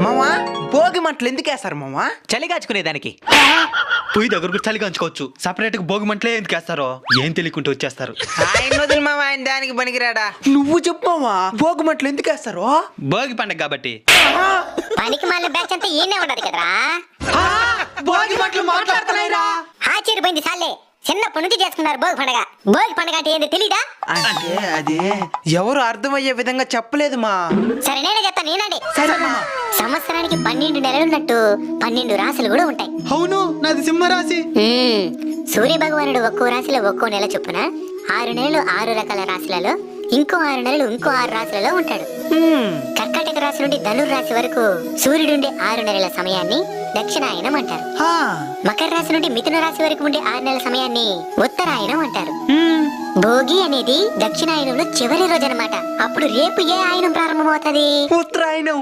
మామా భోగి మంటలు ఎందుకు వేస్తారు మామా? చలి కాచుకునేదానికి. పొయ్యి దగ్గరకు చలి కంచుకోవచ్చు, సపరేట్ గా భోగి మంటలే ఎందుకు వేస్తారో ఏం తెలియకుంటూ వచ్చేస్తారు. ఆయన వదిలి మామ, ఆయన దానికి పనికిరాడా? నువ్వు చెప్పు మామా, భోగి మంటలు ఎందుకు వేస్తారు? భోగి పండగ కాబట్టి. పనికి మళ్ళీ బ్యాచ్ అంతా ఈయనే ఉండదు కదరా. భోగి మంటలు మాట్లాడుతున్నాయిరా. ఆశ్చర్యపోయింది సాలే. చిన్నప్పటి నుంచి చేసుకున్నారు భోగి పండగ. భోగి పండగ అంటే ఏంది తెలీదా? అంటే అది ఎవరు అర్థమయ్యే విధంగా చెప్పలేదు మా. సరే నేనే చెప్తాను, నేనండి. సరే మామ. సంవత్సరానికి 12 నెలలున్నట్టు 12 రాశులు కూడా ఉంటాయి. అవును, నాది సింహరాశి. సూర్య భగవానుడు ఒక్కో రాశిలో ఒక్కో నెల చొప్పున 6 నెలలు 6 రకాల రాశులలో, ఇంకో 6 నెలలు ఇంకో 6 రాశులలో ఉంటాడు. కర్కాటక రాశి నుండి ధనుర్ రాశి వరకు సూర్యుడుండే 6 నెలల సమయాన్ని దక్షిణాయనం అంటారు. మకర రాశి నుండి మిథున రాశి వరకు ఉండే 6 నెలల సమయాన్ని ఉత్తరాయణం అంటారు. భోగి అనేది దక్షిణాయనంలో చివరి రోజు అన్నమాట. అప్పుడు రేపు ఏ ఆయనం ప్రారంభమవుతుంది? ఉత్తరాయణం.